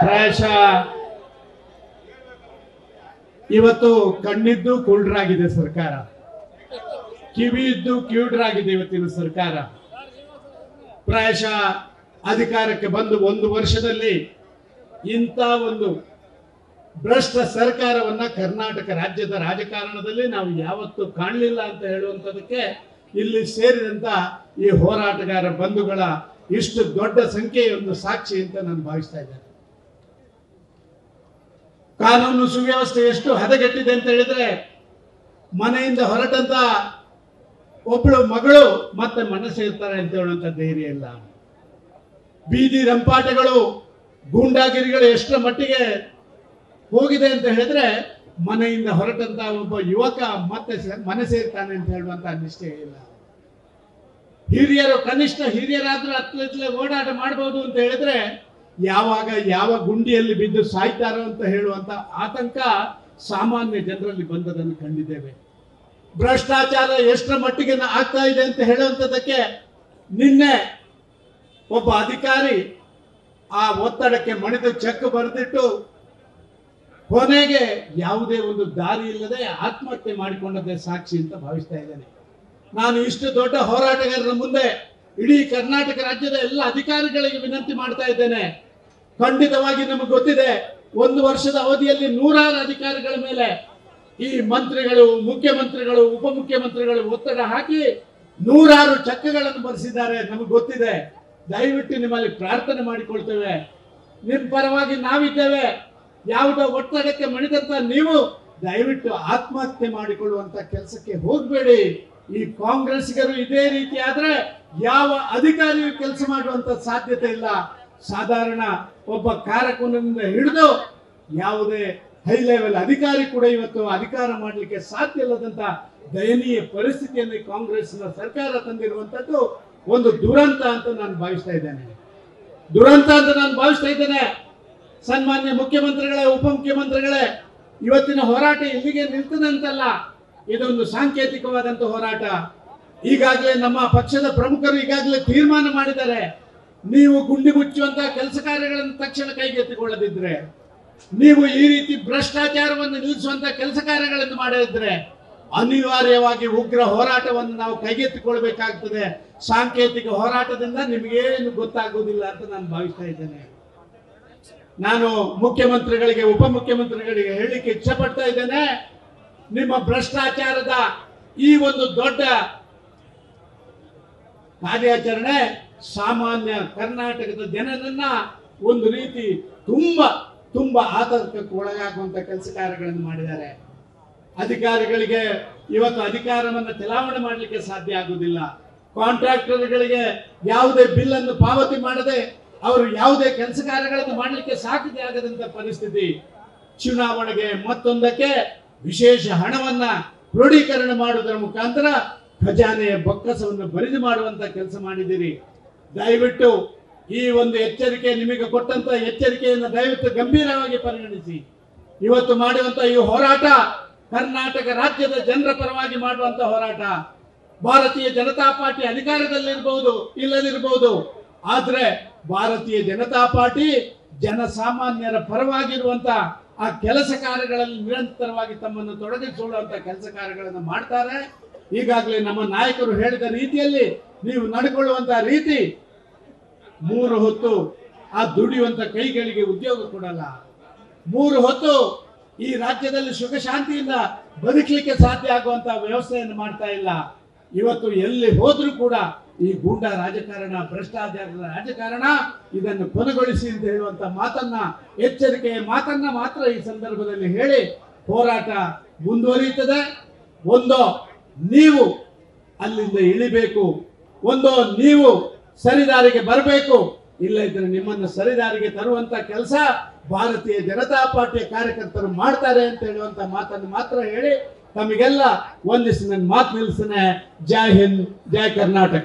ಪ್ರಾಯಶಃ ಇವತ್ತು ಕಣ್ಣಿದ್ದು ಕುರುಡರಾಗಿದೆ ಸರ್ಕಾರ, ಕಿವಿ ಇದ್ದು ಕಿವುಡರಾಗಿದೆ ಇವತ್ತಿನ ಸರ್ಕಾರ. ಪ್ರಾಯಶಃ ಅಧಿಕಾರಕ್ಕೆ ಬಂದು 1 ವರ್ಷದಲ್ಲಿ ಇಂಥ ಒಂದು ಭ್ರಷ್ಟ ಸರ್ಕಾರವನ್ನ ಕರ್ನಾಟಕ ರಾಜ್ಯದ ರಾಜಕಾರಣದಲ್ಲಿ ನಾವು ಯಾವತ್ತೂ ಕಾಣಲಿಲ್ಲ ಅಂತ ಹೇಳುವಂಥದಕ್ಕೆ ಇಲ್ಲಿ ಸೇರಿದಂತ ಈ ಹೋರಾಟಗಾರ ಬಂಧುಗಳ ಇಷ್ಟು ದೊಡ್ಡ ಸಂಖ್ಯೆಯ ಒಂದು ಸಾಕ್ಷಿ ಅಂತ ನಾನು ಭಾವಿಸ್ತಾ ಇದ್ದೇನೆ. ಕಾನೂನು ಸುವ್ಯವಸ್ಥೆ ಎಷ್ಟು ಹದಗೆಟ್ಟಿದೆ ಅಂತ ಹೇಳಿದ್ರೆ, ಮನೆಯಿಂದ ಹೊರಟಂತ ಒಬ್ಬಳು ಮಗಳು ಮತ್ತೆ ಮನೆ ಸೇರ್ತಾರೆ ಅಂತ ಹೇಳುವಂತ ಧೈರ್ಯ ಇಲ್ಲ. ಬೀದಿ ರಂಪಾಟಗಳು, ಗೂಂಡಾಗಿರಿಗಳು ಎಷ್ಟರ ಮಟ್ಟಿಗೆ ಹೋಗಿದೆ ಅಂತ ಹೇಳಿದ್ರೆ, ಮನೆಯಿಂದ ಹೊರಟಂತ ಒಬ್ಬ ಯುವಕ ಮತ್ತೆ ಮನೆ ಸೇರ್ತಾನೆ ಅಂತ ಹೇಳುವಂತ ನಿಶ್ಚಯ ಇಲ್ಲ. ಹಿರಿಯರು ಕನಿಷ್ಠ ಹಿರಿಯರಾದ್ರೂ ಹತ್ತಲೇ ಓಡಾಟ ಮಾಡಬಹುದು ಅಂತ ಹೇಳಿದ್ರೆ, ಯಾವಾಗ ಯಾವ ಗುಂಡಿಯಲ್ಲಿ ಬಿದ್ದು ಸಾಯ್ತಾರೋ ಅಂತ ಹೇಳುವಂತ ಆತಂಕ ಸಾಮಾನ್ಯ ಜನರಲ್ಲಿ ಬಂದದನ್ನು ಕಂಡಿದ್ದೇವೆ. ಭ್ರಷ್ಟಾಚಾರ ಎಷ್ಟರ ಮಟ್ಟಿಗೆ ಆಗ್ತಾ ಇದೆ ಅಂತ ಹೇಳುವಂಥದ್ದಕ್ಕೆ ನಿನ್ನೆ ಒಬ್ಬ ಅಧಿಕಾರಿ ಆ ಒತ್ತಡಕ್ಕೆ ಮಣಿದು ಚೆಕ್ ಬರೆದಿಟ್ಟು ಕೊನೆಗೆ ಯಾವುದೇ ಒಂದು ದಾರಿ ಇಲ್ಲದೆ ಆತ್ಮಹತ್ಯೆ ಮಾಡಿಕೊಂಡದ್ದೇ ಸಾಕ್ಷಿ ಅಂತ ಭಾವಿಸ್ತಾ ಇದ್ದೇನೆ. ನಾನು ಇಷ್ಟು ದೊಡ್ಡ ಹೋರಾಟಗಾರರ ಮುಂದೆ ಇಡೀ ಕರ್ನಾಟಕ ರಾಜ್ಯದ ಎಲ್ಲ ಅಧಿಕಾರಿಗಳಿಗೆ ವಿನಂತಿ ಮಾಡ್ತಾ ಇದ್ದೇನೆ. ಖಂಡಿತವಾಗಿ ನಮಗೆ ಗೊತ್ತಿದೆ, 1 ವರ್ಷದ ಅವಧಿಯಲ್ಲಿ 100 ಅಧಿಕಾರಿಗಳ ಮೇಲೆ ಈ ಮಂತ್ರಿಗಳು, ಮುಖ್ಯಮಂತ್ರಿಗಳು, ಉಪಮುಖ್ಯಮಂತ್ರಿಗಳು ಒತ್ತಡ ಹಾಕಿ 100 ಚೆಕ್ಗಳನ್ನು ಬರೆಸಿದ್ದಾರೆ. ನಮಗೆ ಗೊತ್ತಿದೆ. ದಯವಿಟ್ಟು ನಿಮ್ಮಲ್ಲಿ ಪ್ರಾರ್ಥನೆ ಮಾಡಿಕೊಳ್ತೇವೆ, ನಿಮ್ಮ ಪರವಾಗಿ ನಾವಿದ್ದೇವೆ. ಯಾವುದೋ ಒತ್ತಡಕ್ಕೆ ಮಣಿದಂತ ನೀವು ದಯವಿಟ್ಟು ಆತ್ಮಹತ್ಯೆ ಮಾಡಿಕೊಳ್ಳುವಂತ ಕೆಲಸಕ್ಕೆ ಹೋಗಬೇಡಿ. ಈ ಕಾಂಗ್ರೆಸ್ಸಿಗರು ಇದೇ ರೀತಿ ಆದ್ರೆ ಯಾವ ಅಧಿಕಾರಿಯು ಕೆಲಸ ಮಾಡುವಂತ ಸಾಧ್ಯತೆ ಇಲ್ಲ. ಸಾಧಾರಣ ಒಬ್ಬ ಕಾರಕುನದಿಂದ ಹಿಡಿದು ಯಾವುದೇ ಹೈ ಲೆವೆಲ್ ಅಧಿಕಾರಿ ಕೂಡ ಇವತ್ತು ಅಧಿಕಾರ ಮಾಡಲಿಕ್ಕೆ ಸಾಧ್ಯ ಇಲ್ಲದಂತ ದಯನೀಯ ಪರಿಸ್ಥಿತಿಯನ್ನು ಕಾಂಗ್ರೆಸ್ನ ಸರ್ಕಾರ ತಂದಿರುವಂತದ್ದು ಒಂದು ದುರಂತ ಅಂತ ನಾನು ಭಾವಿಸ್ತಾ ಇದ್ದೇನೆ. ಸನ್ಮಾನ್ಯ ಮುಖ್ಯಮಂತ್ರಿಗಳೇ, ಉಪಮುಖ್ಯಮಂತ್ರಿಗಳೇ, ಇವತ್ತಿನ ಹೋರಾಟ ಇಲ್ಲಿಗೆ ನಿಲ್ತದೆ ಅಂತಲ್ಲ, ಇದೊಂದು ಸಾಂಕೇತಿಕವಾದಂತ ಹೋರಾಟ. ಈಗಾಗಲೇ ನಮ್ಮ ಪಕ್ಷದ ಪ್ರಮುಖರು ಈಗಾಗಲೇ ತೀರ್ಮಾನ ಮಾಡಿದ್ದಾರೆ. ನೀವು ಗುಂಡಿ ಮುಚ್ಚುವಂತ ಕೆಲಸ ಕಾರ್ಯಗಳನ್ನು ತಕ್ಷಣ ಕೈಗೆತ್ತಿಕೊಳ್ಳದಿದ್ರೆ, ನೀವು ಈ ರೀತಿ ಭ್ರಷ್ಟಾಚಾರವನ್ನು ನಿಲ್ಲಿಸುವಂತ ಕೆಲಸ ಕಾರ್ಯಗಳನ್ನು ಮಾಡದಿದ್ರೆ ಅನಿವಾರ್ಯವಾಗಿ ಉಗ್ರ ಹೋರಾಟವನ್ನು ನಾವು ಕೈಗೆತ್ತಿಕೊಳ್ಬೇಕಾಗ್ತದೆ. ಸಾಂಕೇತಿಕ ಹೋರಾಟದಿಂದ ನಿಮಗೇನು ಗೊತ್ತಾಗುವುದಿಲ್ಲ ಅಂತ ನಾನು ಭಾವಿಸ್ತಾ ಇದ್ದೇನೆ. ನಾನು ಮುಖ್ಯಮಂತ್ರಿಗಳಿಗೆ, ಉಪಮುಖ್ಯಮಂತ್ರಿಗಳಿಗೆ ಹೇಳಲಿಕ್ಕೆ ಇಚ್ಛೆ ಪಡ್ತಾ ಇದ್ದೇನೆ, ನಿಮ್ಮ ಭ್ರಷ್ಟಾಚಾರದ ಈ ಒಂದು ದೊಡ್ಡ ಕಾರ್ಯಾಚರಣೆ ಸಾಮಾನ್ಯ ಕರ್ನಾಟಕದ ಜನರನ್ನ ಒಂದು ರೀತಿ ತುಂಬಾ ಆತಂಕಕ್ಕೆ ಒಳಗಾಗುವಂತ ಕೆಲಸ ಕಾರ್ಯಗಳನ್ನು ಮಾಡಿದ್ದಾರೆ. ಅಧಿಕಾರಿಗಳಿಗೆ ಇವತ್ತು ಅಧಿಕಾರವನ್ನು ಚಲಾವಣೆ ಮಾಡಲಿಕ್ಕೆ ಸಾಧ್ಯ ಆಗುವುದಿಲ್ಲ. ಕಾಂಟ್ರಾಕ್ಟರ್ಗಳಿಗೆ ಯಾವುದೇ ಬಿಲ್ ಅನ್ನು ಪಾವತಿ ಮಾಡದೆ ಅವರು ಯಾವುದೇ ಕೆಲಸ ಕಾರ್ಯಗಳನ್ನು ಮಾಡಲಿಕ್ಕೆ ಸಾಧ್ಯ ಆಗದಂತ ಪರಿಸ್ಥಿತಿ. ಚುನಾವಣೆಗೆ ಮತ್ತೊಂದಕ್ಕೆ ವಿಶೇಷ ಹಣವನ್ನ ಕ್ರೋಢೀಕರಣ ಮಾಡುವುದರ ಮುಖಾಂತರ ಖಜಾನೆಯ ಬೊಕ್ಕಸವನ್ನು ಬರಿದು ಮಾಡುವಂತ ಕೆಲಸ ಮಾಡಿದ್ದೀರಿ. ದಯವಿಟ್ಟು ಈ ಒಂದು ಎಚ್ಚರಿಕೆ, ನಿಮಗೆ ಕೊಟ್ಟಂತ ಎಚ್ಚರಿಕೆಯನ್ನು ದಯವಿಟ್ಟು ಗಂಭೀರವಾಗಿ ಪರಿಗಣಿಸಿ. ಇವತ್ತು ಮಾಡುವಂತ ಈ ಹೋರಾಟ ಕರ್ನಾಟಕ ರಾಜ್ಯದ ಜನರ ಪರವಾಗಿ ಮಾಡುವಂತ ಹೋರಾಟ. ಭಾರತೀಯ ಜನತಾ ಪಾರ್ಟಿ ಅಧಿಕಾರದಲ್ಲಿರಬಹುದು, ಇಲ್ಲದಿರಬಹುದು, ಆದ್ರೆ ಭಾರತೀಯ ಜನತಾ ಪಾರ್ಟಿ ಜನಸಾಮಾನ್ಯರ ಪರವಾಗಿರುವಂತ ಆ ಕೆಲಸ ಕಾರ್ಯಗಳಲ್ಲಿ ನಿರಂತರವಾಗಿ ತಮ್ಮನ್ನು ತೊಡಗಿಸಿಕೊಳ್ಳುವಂತ ಕೆಲಸ ಕಾರ್ಯಗಳನ್ನು ಮಾಡ್ತಾರೆ. ಈಗಾಗಲೇ ನಮ್ಮ ನಾಯಕರು ಹೇಳಿದ ರೀತಿಯಲ್ಲಿ ನೀವು ನಡ್ಕೊಳ್ಳುವಂತ ರೀತಿ 3 ಹೊತ್ತು ಆ ದುಡಿಯುವಂತ ಕೈಗಳಿಗೆ ಉದ್ಯೋಗ ಕೊಡಲ್ಲ. 3 ಹೊತ್ತು ಈ ರಾಜ್ಯದಲ್ಲಿ ಸುಖ ಶಾಂತಿಯಿಂದ ಬದುಕಲಿಕ್ಕೆ ಸಾಧ್ಯ ಆಗುವಂತ ವ್ಯವಸ್ಥೆಯನ್ನು ಮಾಡ್ತಾ ಇಲ್ಲ. ಇವತ್ತು ಎಲ್ಲಿ ಹೋದ್ರೂ ಕೂಡ ಈ ಗೂಂಡಾ ರಾಜಕಾರಣ, ಭ್ರಷ್ಟಾಚಾರದ ರಾಜಕಾರಣ ಇದನ್ನು ಕೊನೆಗೊಳಿಸಿ ಅಂತ ಹೇಳುವಂತ ಮಾತನ್ನ, ಎಚ್ಚರಿಕೆಯ ಮಾತನ್ನ ಮಾತ್ರ ಈ ಸಂದರ್ಭದಲ್ಲಿ ಹೇಳಿ ಹೋರಾಟ ಮುಂದುವರಿಯುತ್ತದೆ. ಒಂದೋ ನೀವು ಅಲ್ಲಿಂದ ಇಳಿಬೇಕು, ಒಂದೋ ನೀವು ಸರಿದಾರಿಗೆ ಬರಬೇಕು, ಇಲ್ಲ ಇದ್ರೆ ನಿಮ್ಮನ್ನು ಸರಿದಾರಿಗೆ ತರುವಂತ ಕೆಲಸ ಭಾರತೀಯ ಜನತಾ ಪಾರ್ಟಿಯ ಕಾರ್ಯಕರ್ತರು ಮಾಡ್ತಾರೆ ಅಂತ ಹೇಳುವಂತ ಮಾತನ್ನು ಮಾತ್ರ ಹೇಳಿ ತಮಗೆಲ್ಲ ವಂದಿಸಿ ನನ್ನ ಮಾತು ನಿಲ್ಲಿಸ್ತೇನೆ. ಜೈ ಹಿಂದ್, ಜೈ ಕರ್ನಾಟಕ.